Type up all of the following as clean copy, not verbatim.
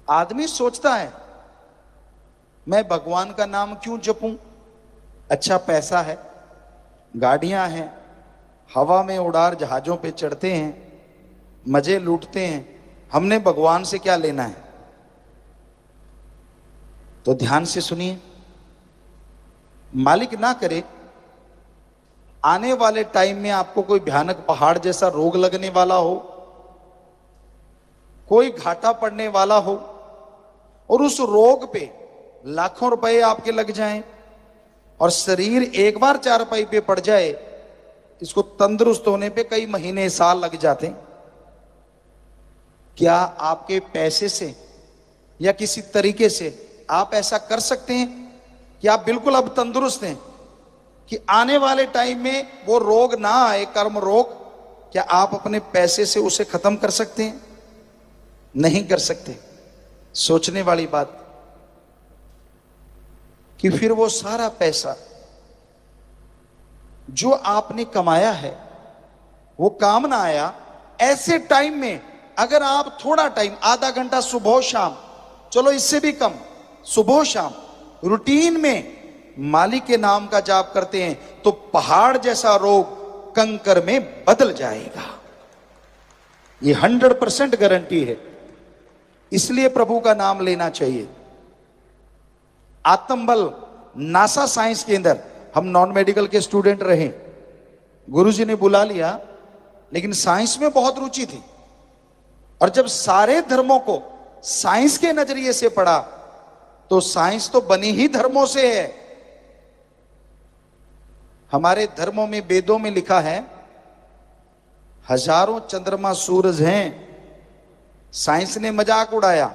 आदमी सोचता है मैं भगवान का नाम क्यों जपूं, अच्छा पैसा है, गाड़ियां हैं, हवा में उड़ार जहाजों पे चढ़ते हैं, मजे लूटते हैं, हमने भगवान से क्या लेना है। तो ध्यान से सुनिए, मालिक ना करे आने वाले टाइम में आपको कोई भयानक पहाड़ जैसा रोग लगने वाला हो, कोई घाटा पड़ने वाला हो और उस रोग पे लाखों रुपए आपके लग जाएं और शरीर एक बार चारपाई पे पड़ जाए, इसको तंदुरुस्त होने पे कई महीने साल लग जाते हैं। क्या आपके पैसे से या किसी तरीके से आप ऐसा कर सकते हैं कि आप बिल्कुल अब तंदुरुस्त हैं कि आने वाले टाइम में वो रोग ना आए, कर्म रोग? क्या आप अपने पैसे से उसे खत्म कर सकते हैं? नहीं कर सकते। सोचने वाली बात कि फिर वो सारा पैसा जो आपने कमाया है वो काम ना आया। ऐसे टाइम में अगर आप थोड़ा टाइम, आधा घंटा सुबह शाम, चलो इससे भी कम, सुबह शाम रूटीन में मालिक के नाम का जाप करते हैं तो पहाड़ जैसा रोग कंकर में बदल जाएगा। ये 100% गारंटी है। इसलिए प्रभु का नाम लेना चाहिए। आत्मबल, नासा साइंस के अंदर हम नॉन मेडिकल के स्टूडेंट रहे, गुरुजी ने बुला लिया, लेकिन साइंस में बहुत रुचि थी और जब सारे धर्मों को साइंस के नजरिए से पढ़ा तो साइंस तो बनी ही धर्मों से है। हमारे धर्मों में, वेदों में लिखा है हजारों चंद्रमा सूरज हैं। साइंस ने मजाक उड़ाया,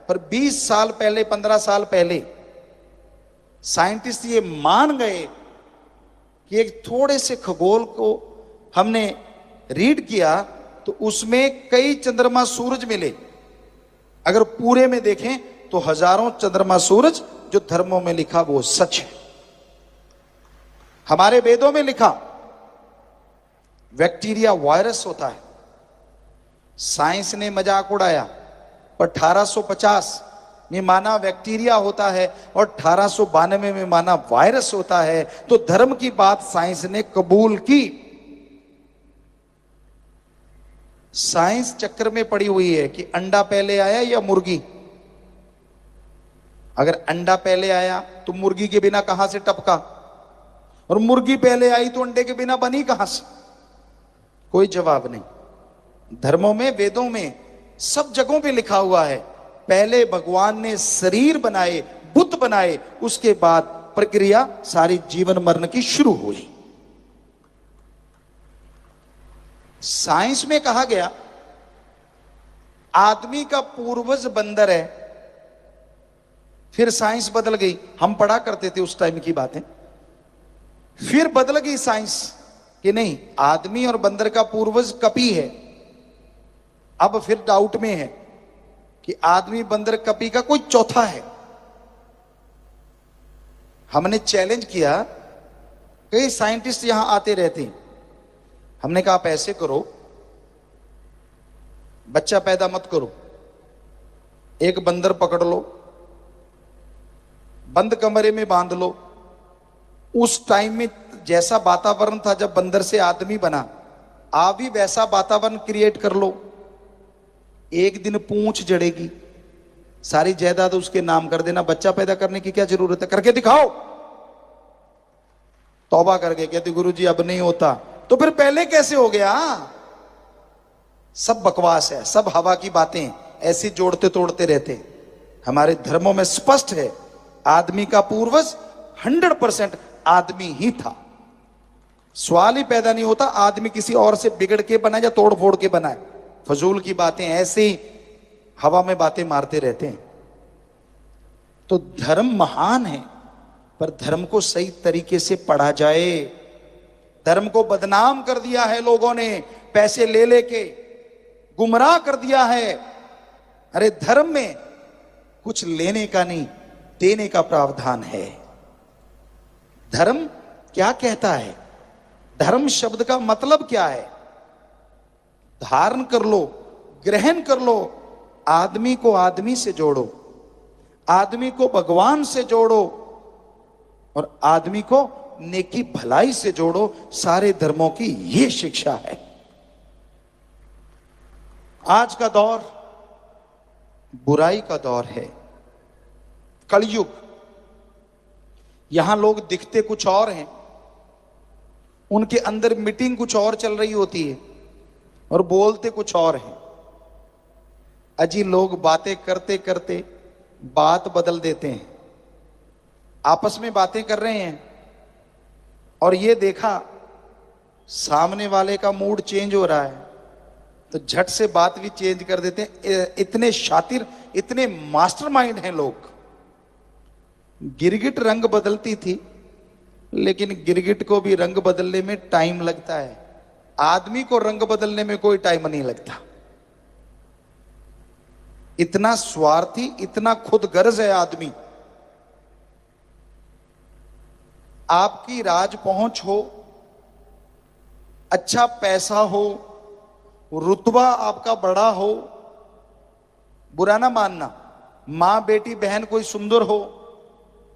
पर 20 साल पहले, 15 साल पहले साइंटिस्ट ये मान गए कि एक थोड़े से खगोल को हमने रीड किया तो उसमें कई चंद्रमा सूरज मिले। अगर पूरे में देखें तो हजारों चंद्रमा सूरज जो धर्मों में लिखा वो सच है। हमारे वेदों में लिखा बैक्टीरिया वायरस होता है। साइंस ने मजाक उड़ाया, पर 1850 में माना बैक्टीरिया होता है और 1892 में माना वायरस होता है। तो धर्म की बात साइंस ने कबूल की। साइंस चक्कर में पड़ी हुई है कि अंडा पहले आया या मुर्गी। अगर अंडा पहले आया तो मुर्गी के बिना कहां से टपका, और मुर्गी पहले आई तो अंडे के बिना बनी कहां से? कोई जवाब नहीं। धर्मों में, वेदों में, सब जगहों पे लिखा हुआ है पहले भगवान ने शरीर बनाए, बुत बनाए, उसके बाद प्रक्रिया सारी जीवन मरण की शुरू हुई। साइंस में कहा गया आदमी का पूर्वज बंदर है। फिर साइंस बदल गई, हम पढ़ा करते थे उस टाइम की बातें। फिर बदल गई साइंस कि नहीं, आदमी और बंदर का पूर्वज कपी है। अब फिर डाउट में है कि आदमी, बंदर, कपी का कोई चौथा है। हमने चैलेंज किया, कई साइंटिस्ट यहां आते रहते हैं। हमने कहा आप ऐसे करो, बच्चा पैदा मत करो, एक बंदर पकड़ लो, बंद कमरे में बांध लो। उस टाइम में जैसा वातावरण था जब बंदर से आदमी बना, आप भी वैसा वातावरण क्रिएट कर लो। एक दिन पूंछ जड़ेगी, सारी जायदाद उसके नाम कर देना, बच्चा पैदा करने की क्या जरूरत है, करके दिखाओ। तौबा करके कहते गुरुजी अब नहीं होता। तो फिर पहले कैसे हो गया? सब बकवास है, सब हवा की बातें, ऐसी जोड़ते तोड़ते रहते। हमारे धर्मों में स्पष्ट है आदमी का पूर्वज 100% आदमी ही था। सवाल ही पैदा नहीं होता आदमी किसी और से बिगड़ के बना या तोड़ फोड़ के बनाए। फजूल की बातें, ऐसे ही हवा में बातें मारते रहते हैं। तो धर्म महान है, पर धर्म को सही तरीके से पढ़ा जाए। धर्म को बदनाम कर दिया है लोगों ने, पैसे ले लेके गुमराह कर दिया है। अरे धर्म में कुछ लेने का नहीं, देने का प्रावधान है। धर्म क्या कहता है? धर्म शब्द का मतलब क्या है? धारण कर लो, ग्रहण कर लो, आदमी को आदमी से जोड़ो, आदमी को भगवान से जोड़ो और आदमी को नेकी भलाई से जोड़ो। सारे धर्मों की यह शिक्षा है। आज का दौर बुराई का दौर है, कलयुग। यहां लोग दिखते कुछ और हैं, उनके अंदर मीटिंग कुछ और चल रही होती है और बोलते कुछ और हैं। अजी लोग बातें करते करते बात बदल देते हैं, आपस में बातें कर रहे हैं और ये देखा सामने वाले का मूड चेंज हो रहा है तो झट से बात भी चेंज कर देते हैं। इतने शातिर, इतने मास्टरमाइंड हैं लोग। गिरगिट रंग बदलती थी, लेकिन गिरगिट को भी रंग बदलने में टाइम लगता है, आदमी को रंग बदलने में कोई टाइम नहीं लगता। इतना स्वार्थी, इतना खुदगर्ज है आदमी। आपकी राज पहुंच हो, अच्छा पैसा हो, रुतबा आपका बड़ा हो, बुरा ना मानना, मां बेटी बहन कोई सुंदर हो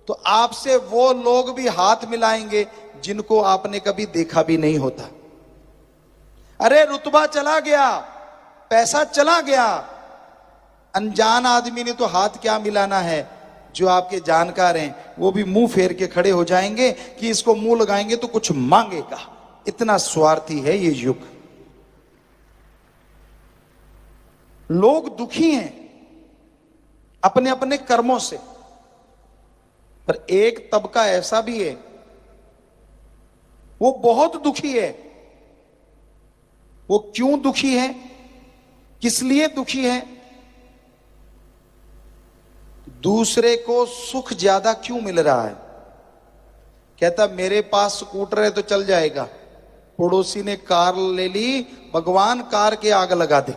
तो आपसे वो लोग भी हाथ मिलाएंगे जिनको आपने कभी देखा भी नहीं होता। अरे रुतबा चला गया, पैसा चला गया, अनजान आदमी ने तो हाथ क्या मिलाना है। जो आपके जानकार हैं वो भी मुंह फेर के खड़े हो जाएंगे कि इसको मुंह लगाएंगे तो कुछ मांगेगा। इतना स्वार्थी है ये युग। लोग दुखी हैं अपने अपने कर्मों से, पर एक तबका ऐसा भी है वो बहुत दुखी है। वो क्यों दुखी है, किस लिए दुखी है? दूसरे को सुख ज्यादा क्यों मिल रहा है? कहता मेरे पास स्कूटर है तो चल जाएगा, पड़ोसी ने कार ले ली, भगवान कार के आग लगा दे।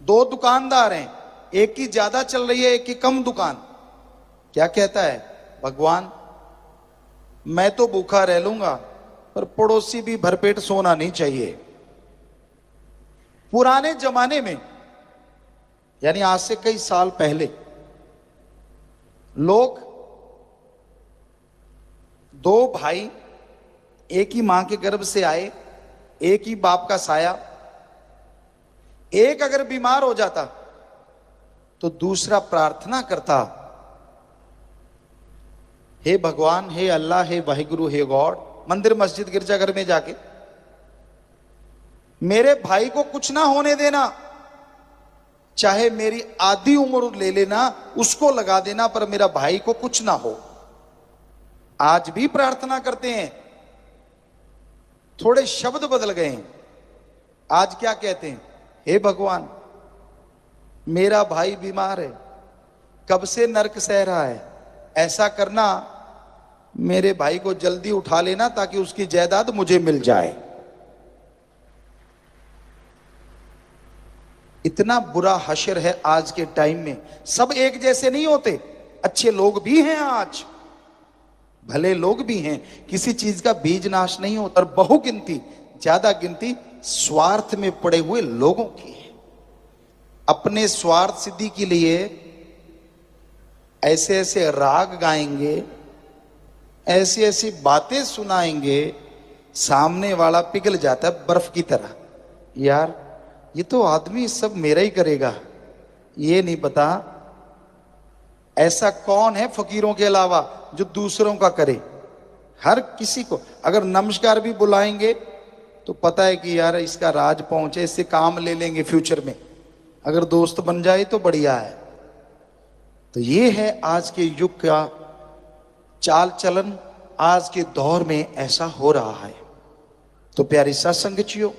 दो दुकानदार हैं, एक की ज्यादा चल रही है, एक की कम दुकान। क्या कहता है? भगवान मैं तो भूखा रह लूंगा पर पड़ोसी भी भरपेट सोना नहीं चाहिए। पुराने जमाने में, यानी आज से कई साल पहले, लोग दो भाई एक ही मां के गर्भ से आए, एक ही बाप का साया। एक अगर बीमार हो जाता तो दूसरा प्रार्थना करता, हे भगवान, हे अल्लाह, हे वाहिगुरु, हे गॉड, मंदिर मस्जिद गिरजाघर में जाके मेरे भाई को कुछ ना होने देना, चाहे मेरी आधी उम्र ले लेना, उसको लगा देना, पर मेरा भाई को कुछ ना हो। आज भी प्रार्थना करते हैं, थोड़े शब्द बदल गए हैं। आज क्या कहते हैं? हे भगवान मेरा भाई बीमार है, कब से नरक सह रहा है, ऐसा करना मेरे भाई को जल्दी उठा लेना ताकि उसकी जायदाद मुझे मिल जाए। इतना बुरा हशर है आज के टाइम में। सब एक जैसे नहीं होते, अच्छे लोग भी हैं, आज भले लोग भी हैं, किसी चीज का बीज नाश नहीं होता। और बहुगिनती, ज्यादा गिनती स्वार्थ में पड़े हुए लोगों की है। अपने स्वार्थ सिद्धि के लिए ऐसे ऐसे राग गाएंगे, ऐसी ऐसी बातें सुनाएंगे, सामने वाला पिघल जाता है बर्फ की तरह। यार ये तो आदमी सब मेरा ही करेगा, ये नहीं पता ऐसा कौन है फकीरों के अलावा जो दूसरों का करे। हर किसी को अगर नमस्कार भी बुलाएंगे तो पता है कि यार इसका राज पहुंचे, इससे काम ले लेंगे फ्यूचर में, अगर दोस्त बन जाए तो बढ़िया है। तो ये है आज के युग का चाल चलन, आज के दौर में ऐसा हो रहा है। तो प्यारी सत्संगचियों,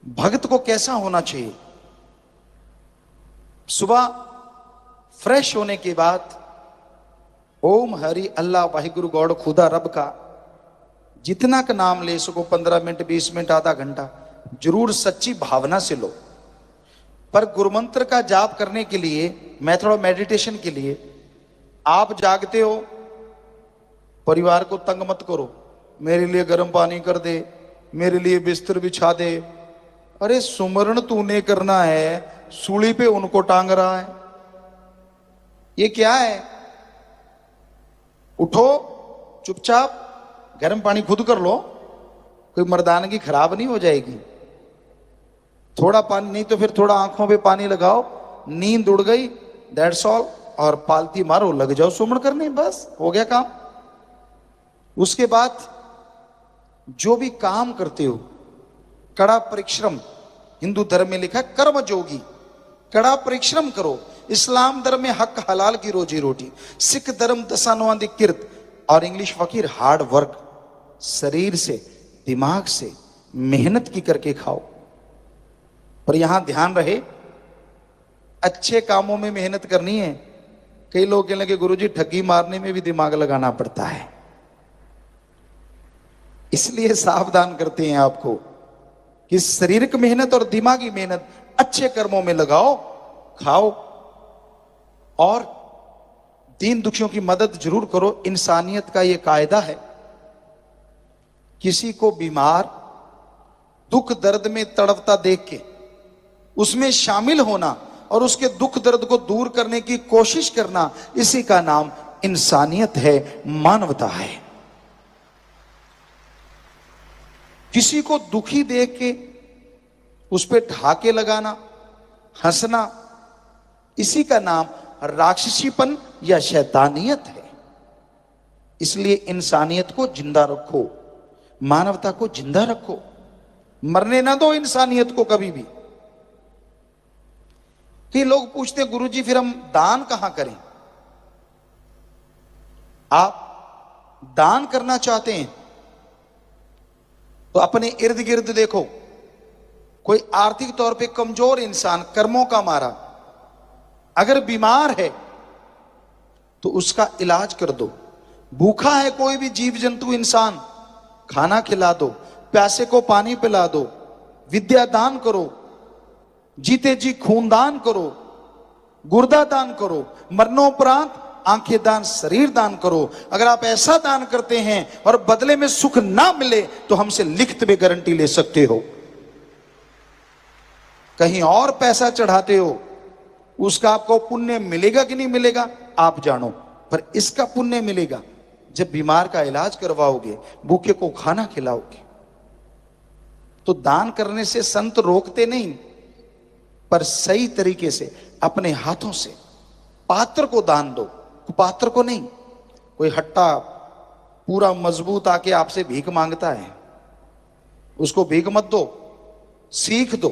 भक्त को कैसा होना चाहिए? सुबह फ्रेश होने के बाद ओम हरि अल्लाह वाहिगुरु गॉड खुदा रब का जितना का नाम ले सको, 15 मिनट, 20 मिनट, आधा घंटा, जरूर सच्ची भावना से लो। पर गुरुमंत्र का जाप करने के लिए, मैं थोड़ा मेडिटेशन के लिए, आप जागते हो, परिवार को तंग मत करो, मेरे लिए गर्म पानी कर दे, मेरे लिए बिस्तर बिछा दे, अरे सुमरण तूने करना है, सूली पे उनको टांग रहा है, ये क्या है? उठो चुपचाप गर्म पानी खुद कर लो, कोई मर्दानगी खराब नहीं हो जाएगी। थोड़ा पानी नहीं तो फिर थोड़ा आंखों पे पानी लगाओ, नींद उड़ गई, दैट्स ऑल, और पालती मारो, लग जाओ सुमरण करने, बस हो गया काम। उसके बाद जो भी काम करते हो कड़ा परिश्रम, हिंदू धर्म में लिखा है कर्म जोगी, कड़ा परिश्रम करो। इस्लाम धर्म में हक हलाल की रोजी रोटी, सिख धर्म दशानुवादिक किर्त, और इंग्लिश फकीर हार्ड वर्क, शरीर से दिमाग से मेहनत की करके खाओ। पर यहां ध्यान रहे, अच्छे कामों में मेहनत करनी है। कई लोग कहने लगे गुरुजी ठगी मारने में भी दिमाग लगाना पड़ता है, इसलिए सावधान करते हैं आपको कि शारीरिक मेहनत और दिमागी मेहनत अच्छे कर्मों में लगाओ, खाओ, और दीन दुखियों की मदद जरूर करो। इंसानियत का यह कायदा है, किसी को बीमार दुख दर्द में तड़पता देख के उसमें शामिल होना और उसके दुख दर्द को दूर करने की कोशिश करना, इसी का नाम इंसानियत है, मानवता है। किसी को दुखी देख के उस पर ढाके लगाना, हंसना, इसी का नाम राक्षसीपन या शैतानियत है। इसलिए इंसानियत को जिंदा रखो, मानवता को जिंदा रखो, मरने ना दो इंसानियत को कभी भी। कि लोग पूछते हैं गुरुजी फिर हम दान कहां करें? आप दान करना चाहते हैं तो अपने इर्द गिर्द देखो, कोई आर्थिक तौर पे कमजोर इंसान, कर्मों का मारा, अगर बीमार है तो उसका इलाज कर दो। भूखा है कोई भी जीव जंतु इंसान, खाना खिला दो, प्यासे को पानी पिला दो, विद्या दान करो, जीते जी खून दान करो, गुर्दा दान करो, मरणोपरांत आंखें दान, शरीर दान करो। अगर आप ऐसा दान करते हैं और बदले में सुख ना मिले तो हमसे लिखित में गारंटी ले सकते हो। कहीं और पैसा चढ़ाते हो, उसका आपको पुण्य मिलेगा कि नहीं मिलेगा आप जानो, पर इसका पुण्य मिलेगा जब बीमार का इलाज करवाओगे, भूखे को खाना खिलाओगे। तो दान करने से संत रोकते नहीं, पर सही तरीके से अपने हाथों से पात्र को दान दो, कुपात्र को नहीं। कोई हट्टा पूरा मजबूत आके आपसे भीख मांगता है, उसको भीख मत दो, सीख दो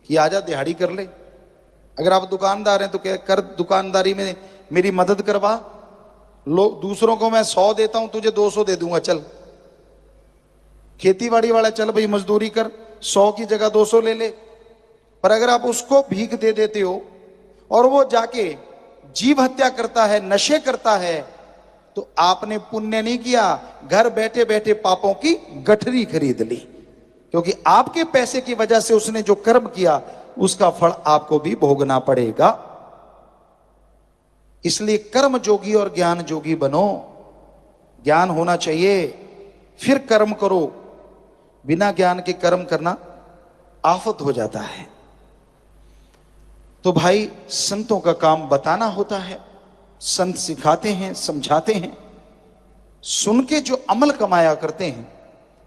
कि आजा दिहाड़ी कर ले। अगर आप दुकानदार हैं तो क्या कर, दुकानदारी में मेरी मदद करवा, लोग दूसरों को मैं 100 देता हूं, तुझे 200 दे दूंगा, चल। खेतीबाड़ी वाला चल भाई मजदूरी कर, 100 की जगह 200 ले ले। पर अगर आप उसको भीख दे देते हो और वो जाके जीव हत्या करता है, नशे करता है, तो आपने पुण्य नहीं किया, घर बैठे बैठे पापों की गठरी खरीद ली। क्योंकि आपके पैसे की वजह से उसने जो कर्म किया उसका फल आपको भी भोगना पड़ेगा। इसलिए कर्म जोगी और ज्ञान जोगी बनो। ज्ञान होना चाहिए फिर कर्म करो, बिना ज्ञान के कर्म करना आफत हो जाता है। तो भाई संतों का काम बताना होता है, संत सिखाते हैं, समझाते हैं। सुन के जो अमल कमाया करते हैं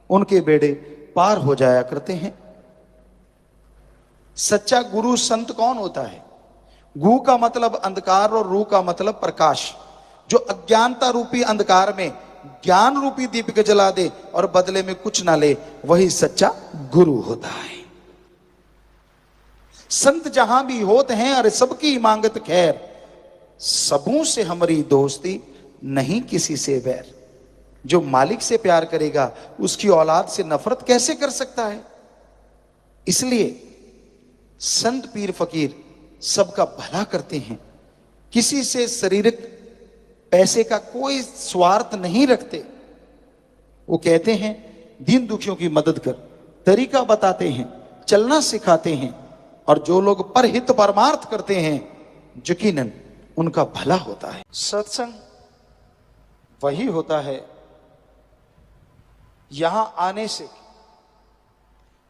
उनके बेड़े पार हो जाया करते हैं। सच्चा गुरु संत कौन होता है? गु का मतलब अंधकार और रू का मतलब प्रकाश। जो अज्ञानता रूपी अंधकार में ज्ञान रूपी दीपक जला दे और बदले में कुछ ना ले, वही सच्चा गुरु होता है। संत जहां भी होते हैं अरे सबकी मांगत खैर, सबों से हमारी दोस्ती नहीं किसी से बैर। जो मालिक से प्यार करेगा उसकी औलाद से नफरत कैसे कर सकता है? इसलिए संत पीर फकीर सबका भला करते हैं, किसी से शारीरिक पैसे का कोई स्वार्थ नहीं रखते। वो कहते हैं दीन दुखियों की मदद कर, तरीका बताते हैं, चलना सिखाते हैं, और जो लोग परहित परमार्थ करते हैं यकीनन उनका भला होता है। सत्संग वही होता है यहां आने से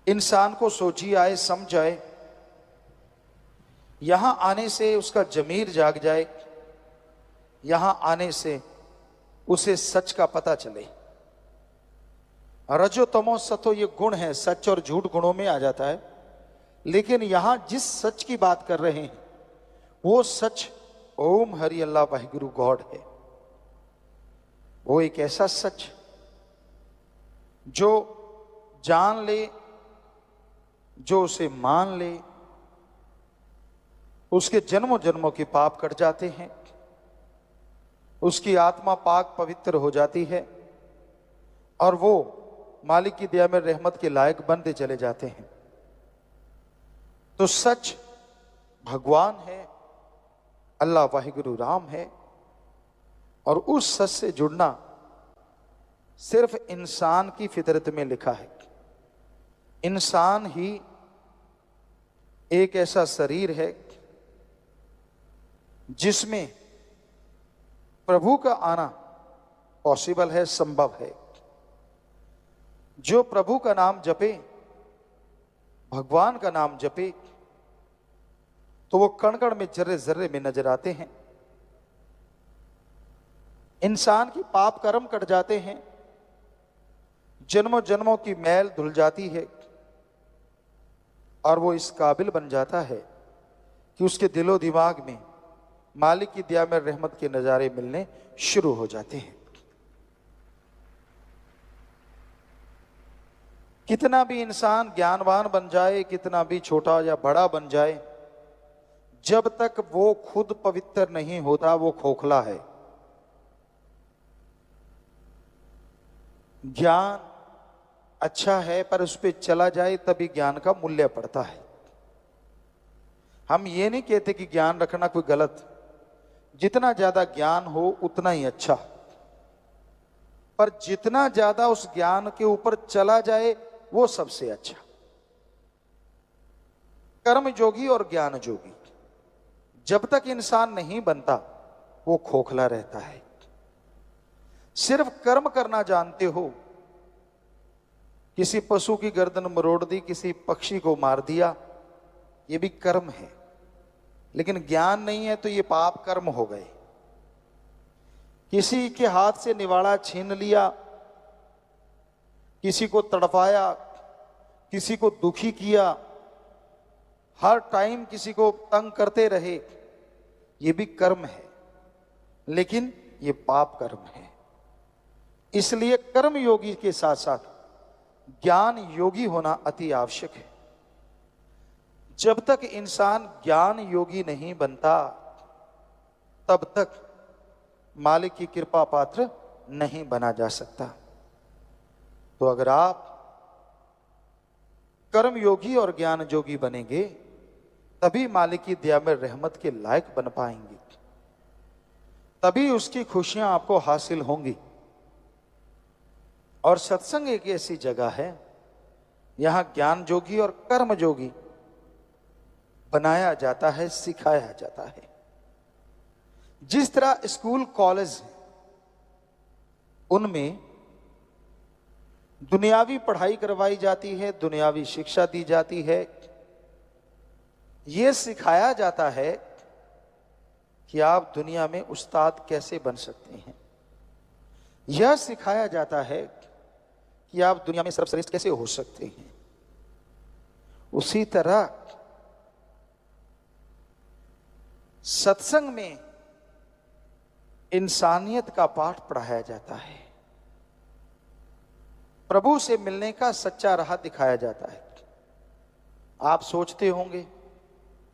इंसान को सोची आए, समझ आए, यहां आने से उसका जमीर जाग जाए, यहां आने से उसे सच का पता चले। रजो तमो सतो ये गुण है, सच और झूठ गुणों में आ जाता है। लेकिन यहां जिस सच की बात कर रहे हैं वो सच ओम हरि अल्लाह वाहिगुरु गॉड है। वो एक ऐसा सच जो जान ले, जो उसे मान ले, उसके जन्मों जन्मों के पाप कट जाते हैं, उसकी आत्मा पाक पवित्र हो जाती है और वो मालिक की दया में रहमत के लायक बनते चले जाते हैं। तो सच भगवान है, अल्लाह वाहिगुरु राम है। और उस सच से जुड़ना सिर्फ इंसान की फितरत में लिखा है। इंसान ही एक ऐसा शरीर है जिसमें प्रभु का आना पॉसिबल है, संभव है। जो प्रभु का नाम जपे, भगवान का नाम जपे, तो वो कण कण में, जर्रे जर्रे में नजर आते हैं। इंसान की पाप कर्म कट जाते हैं, जन्मों जन्मों की मैल धुल जाती है और वो इस काबिल बन जाता है कि उसके दिलो दिमाग में मालिक की दया में रहमत के नजारे मिलने शुरू हो जाते हैं। कितना भी इंसान ज्ञानवान बन जाए, कितना भी छोटा या बड़ा बन जाए, जब तक वो खुद पवित्र नहीं होता वो खोखला है। ज्ञान अच्छा है पर उस पर चला जाए तभी ज्ञान का मूल्य पड़ता है। हम ये नहीं कहते कि ज्ञान रखना कोई गलत, जितना ज्यादा ज्ञान हो उतना ही अच्छा, पर जितना ज्यादा उस ज्ञान के ऊपर चला जाए वो सबसे अच्छा। कर्म जोगी और ज्ञान जोगी जब तक इंसान नहीं बनता वो खोखला रहता है। सिर्फ कर्म करना जानते हो, किसी पशु की गर्दन मरोड़ दी, किसी पक्षी को मार दिया, ये भी कर्म है। लेकिन ज्ञान नहीं है तो ये पाप कर्म हो गए। किसी के हाथ से निवाड़ा छीन लिया, किसी को तड़पाया, किसी को दुखी किया, हर टाइम किसी को तंग करते रहे, ये भी कर्म है, लेकिन ये पाप कर्म है। इसलिए कर्म योगी के साथ साथ ज्ञान योगी होना अति आवश्यक है। जब तक इंसान ज्ञान योगी नहीं बनता तब तक मालिक की कृपा पात्र नहीं बना जा सकता। तो अगर आप कर्म योगी और ज्ञान योगी बनेंगे तभी मालिक की दया में रहमत के लायक बन पाएंगे, तभी उसकी खुशियां आपको हासिल होंगी। और सत्संग एक ऐसी जगह है यहां ज्ञान जोगी और कर्म जोगी बनाया जाता है, सिखाया जाता है। जिस तरह स्कूल कॉलेज उनमें दुनियावी पढ़ाई करवाई जाती है, दुनियावी शिक्षा दी जाती है, यह सिखाया जाता है कि आप दुनिया में उस्ताद कैसे बन सकते हैं। यह सिखाया जाता है कि आप दुनिया में सर्वश्रेष्ठ कैसे हो सकते हैं। उसी तरह सत्संग में इंसानियत का पाठ पढ़ाया जाता है, प्रभु से मिलने का सच्चा राह दिखाया जाता है। आप सोचते होंगे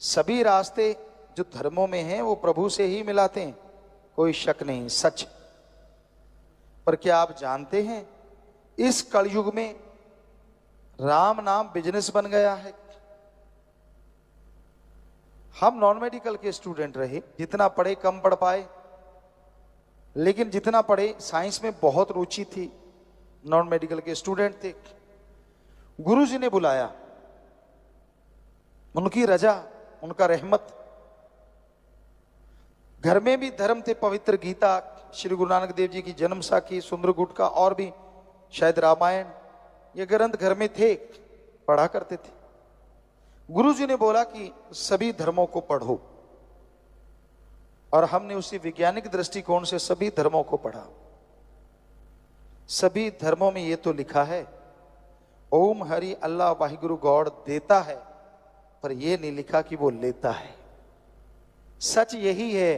सभी रास्ते जो धर्मों में हैं वो प्रभु से ही मिलाते हैं, कोई शक नहीं, सच। पर क्या आप जानते हैं इस कलयुग में राम नाम बिजनेस बन गया है। हम नॉन मेडिकल के स्टूडेंट रहे, जितना पढ़े कम पढ़ पाए, लेकिन जितना पढ़े साइंस में बहुत रुचि थी। नॉन मेडिकल के स्टूडेंट थे, गुरुजी ने बुलाया, उनकी रजा, उनका रहमत। घर में भी धर्म थे, पवित्र गीता, श्री गुरु नानक देव जी की जन्म साखी, सुंदर गुटका और भी शायद रामायण, ये ग्रंथ घर में थे। पढ़ा करते थे। गुरुजी ने बोला कि सभी धर्मों को पढ़ो, और हमने उसी वैज्ञानिक दृष्टिकोण से सभी धर्मों को पढ़ा। सभी धर्मों में ये तो लिखा है ओम हरि अल्लाह वाहिगुरु गॉड देता है, पर यह नहीं लिखा कि वो लेता है। सच यही है,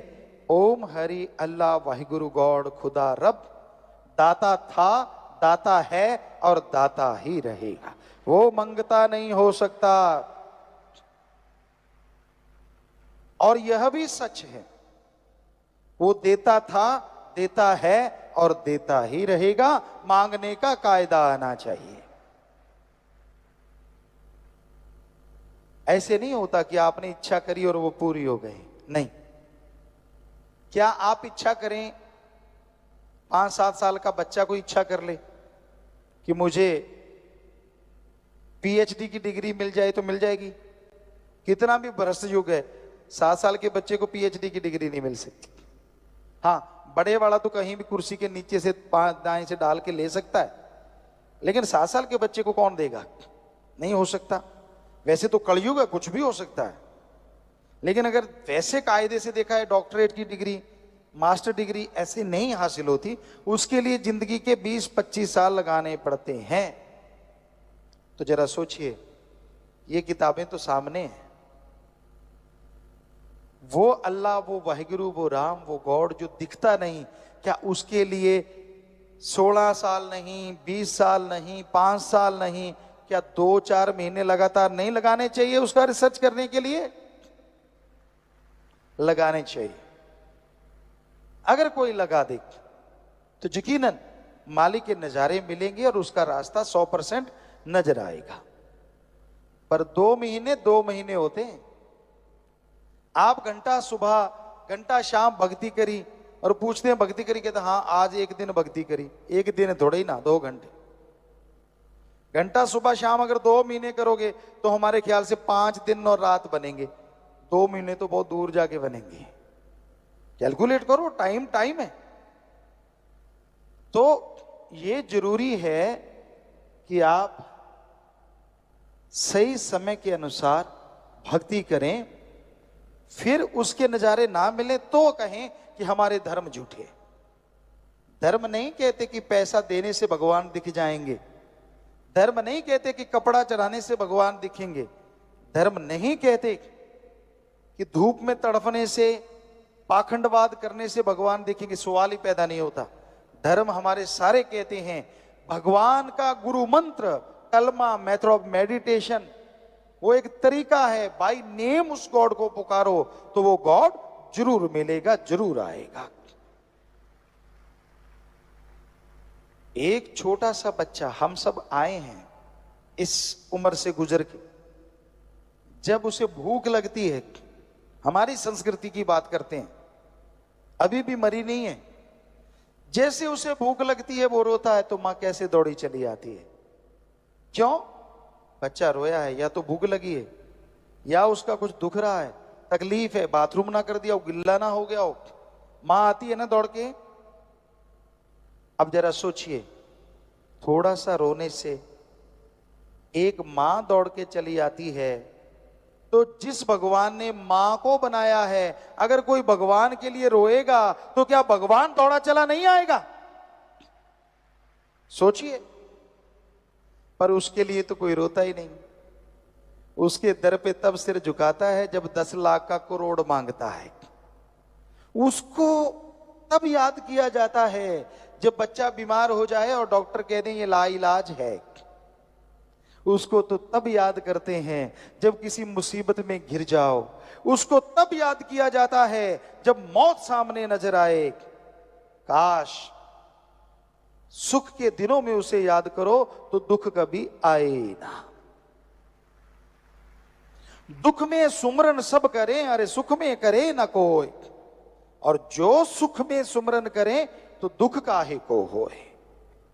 ओम हरि अल्लाह वाहिगुरु गॉड खुदा रब दाता था, दाता है और दाता ही रहेगा। वो मंगता नहीं हो सकता। और यह भी सच है, वो देता था, देता है और देता ही रहेगा। मांगने का कायदा आना चाहिए। ऐसे नहीं होता कि आपने इच्छा करी और वो पूरी हो गई, नहीं। क्या आप इच्छा करें, 5-7 साल का बच्चा को इच्छा कर ले कि मुझे पीएचडी की डिग्री मिल जाए तो मिल जाएगी? कितना भी भ्रष्ट युग है, 7 साल के बच्चे को पीएचडी की डिग्री नहीं मिल सकती। हाँ, बड़े वाला तो कहीं भी कुर्सी के नीचे से दाएं से डाल के ले सकता है, लेकिन 7 साल के बच्चे को कौन देगा? नहीं हो सकता। वैसे तो कलयुग है, कुछ भी हो सकता है, लेकिन अगर वैसे कायदे से देखा है, डॉक्टरेट की डिग्री, मास्टर डिग्री ऐसे नहीं हासिल होती। उसके लिए जिंदगी के 20-25 साल लगाने पड़ते हैं। तो जरा सोचिए, ये किताबें तो सामने हैं। वो अल्लाह, वो वाहिगुरु, वो राम, वो गॉड जो दिखता नहीं, क्या उसके लिए 16 साल नहीं, 20 साल नहीं, 5 साल नहीं, क्या 2-4 महीने लगातार नहीं लगाने चाहिए उसका रिसर्च करने के लिए? लगाने चाहिए। अगर कोई लगा दे तो यकीनन मालिक के नजारे मिलेंगे और उसका रास्ता 100% नजर आएगा। पर 2 महीने होते हैं। आप घंटा सुबह घंटा शाम भक्ति करी और पूछते हैं भक्ति करी, कहते हाँ आज एक दिन भक्ति करी। एक दिन थोड़े ही ना, 2 घंटे। घंटा सुबह शाम अगर 2 महीने करोगे तो हमारे ख्याल से 5 दिन और रात बनेंगे। 2 महीने तो बहुत दूर जाके बनेंगे। कैलकुलेट करो, टाइम है। तो ये जरूरी है कि आप सही समय के अनुसार भक्ति करें, फिर उसके नजारे ना मिले तो कहें कि हमारे धर्म झूठे। धर्म नहीं कहते कि पैसा देने से भगवान दिख जाएंगे। धर्म नहीं कहते कि कपड़ा चढ़ाने से भगवान दिखेंगे। धर्म नहीं कहते कि धूप में तड़फने से, पाखंडवाद करने से भगवान दिखेंगे। सवाल ही पैदा नहीं होता। धर्म हमारे सारे कहते हैं भगवान का गुरु मंत्र, कलमा, मेथड ऑफ मेडिटेशन, वो एक तरीका है। बाय नेम उस गॉड को पुकारो तो वो गॉड जरूर मिलेगा, जरूर आएगा। एक छोटा सा बच्चा, हम सब आए हैं इस उम्र से गुजर के, जब उसे भूख लगती है, हमारी संस्कृति की बात करते हैं, अभी भी मरी नहीं है, जैसे उसे भूख लगती है वो रोता है तो मां कैसे दौड़ी चली आती है। क्यों? बच्चा रोया है, या तो भूख लगी है या उसका कुछ दुख रहा है, तकलीफ है, बाथरूम ना कर दिया हो, गिल्ला ना हो गया हो, मां आती है ना दौड़ के। अब जरा सोचिए, थोड़ा सा रोने से एक मां दौड़ के चली आती है, तो जिस भगवान ने मां को बनाया है, अगर कोई भगवान के लिए रोएगा तो क्या भगवान दौड़ा चला नहीं आएगा? सोचिए। पर उसके लिए तो कोई रोता ही नहीं। उसके दर पे तब सिर झुकाता है जब 10 लाख का करोड़ मांगता है। उसको तब याद किया जाता है जब बच्चा बीमार हो जाए और डॉक्टर कह दें ये लाइलाज है। उसको तो तब याद करते हैं जब किसी मुसीबत में घिर जाओ। उसको तब याद किया जाता है जब मौत सामने नजर आए। काश सुख के दिनों में उसे याद करो तो दुख कभी आए ना। दुख में सुमरन सब करें, अरे सुख में करे ना कोई, और जो सुख में सुमरन करे तो दुख काहे को होए।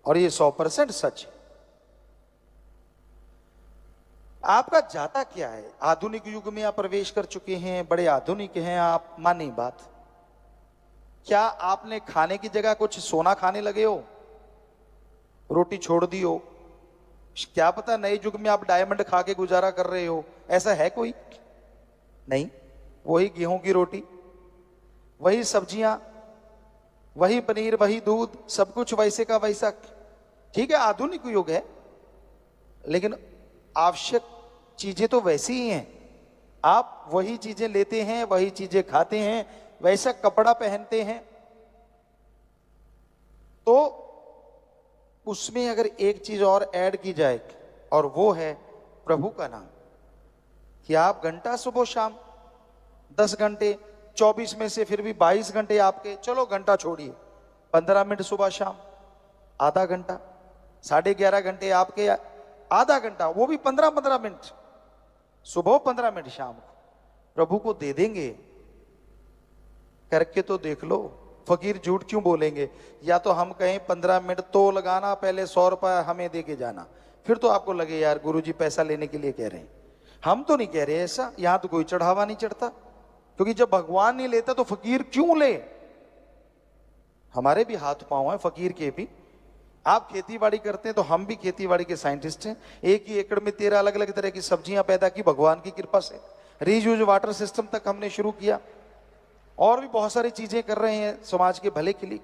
और ये 100% सच है। आपका जाता क्या है? आधुनिक युग में आप प्रवेश कर चुके हैं, बड़े आधुनिक हैं आप, मानी बात। क्या आपने खाने की जगह कुछ सोना खाने लगे हो? रोटी छोड़ दी हो, क्या पता नए युग में आप डायमंड खा के गुजारा कर रहे हो, ऐसा है कोई? नहीं। वही गेहूं की रोटी, वही सब्जियां, वही पनीर, वही दूध, सब कुछ वैसे का वैसा। ठीक है, आधुनिक युग है, लेकिन आवश्यक चीजें तो वैसी ही हैं। आप वही चीजें लेते हैं, वही चीजें खाते हैं, वैसा कपड़ा पहनते हैं, तो उसमें अगर एक चीज और ऐड की जाए, और वो है प्रभु का नाम। कि आप घंटा सुबह शाम 10 घंटे, 24 में से फिर भी 22 घंटे आपके, चलो घंटा छोड़िए, 15 मिनट सुबह शाम, आधा घंटा, 11.5 घंटे आपके, आधा घंटा, वो भी 15-15 मिनट सुबह, 15 मिनट शाम को प्रभु को दे देंगे। करके तो देख लो, फकीर झूठ क्यों बोलेंगे? या तो हम कहें 15 मिनट तो लगाना, पहले 100 रुपया हमें दे के जाना, फिर तो आपको लगे यार गुरुजी पैसा लेने के लिए कह रहे हैं। हम तो नहीं कह रहे ऐसा, यहां तो कोई चढ़ावा नहीं चढ़ता, क्योंकि जब भगवान नहीं लेता तो फकीर क्यों ले? हमारे भी हाथ पांव हैं फकीर के भी। आप खेती बाड़ी करते हैं तो हम भी खेती बाड़ी के साइंटिस्ट हैं। एक ही एकड़ में 13 अलग अलग तरह की सब्जियां पैदा की भगवान की कृपा से। रीयूज वाटर सिस्टम तक हमने शुरू किया, और भी बहुत सारी चीजें कर रहे हैं समाज के भले के लिए।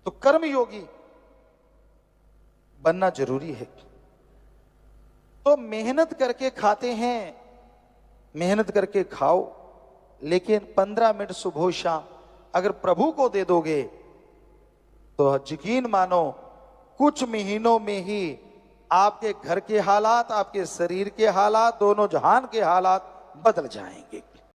तो कर्म योगी बनना जरूरी है। तो मेहनत करके खाते हैं, मेहनत करके खाओ, लेकिन 15 मिनट सुबह शाम अगर प्रभु को दे दोगे तो यकीन मानो कुछ महीनों में ही आपके घर के हालात, आपके शरीर के हालात, दोनों जहान के हालात बदल जाएंगे।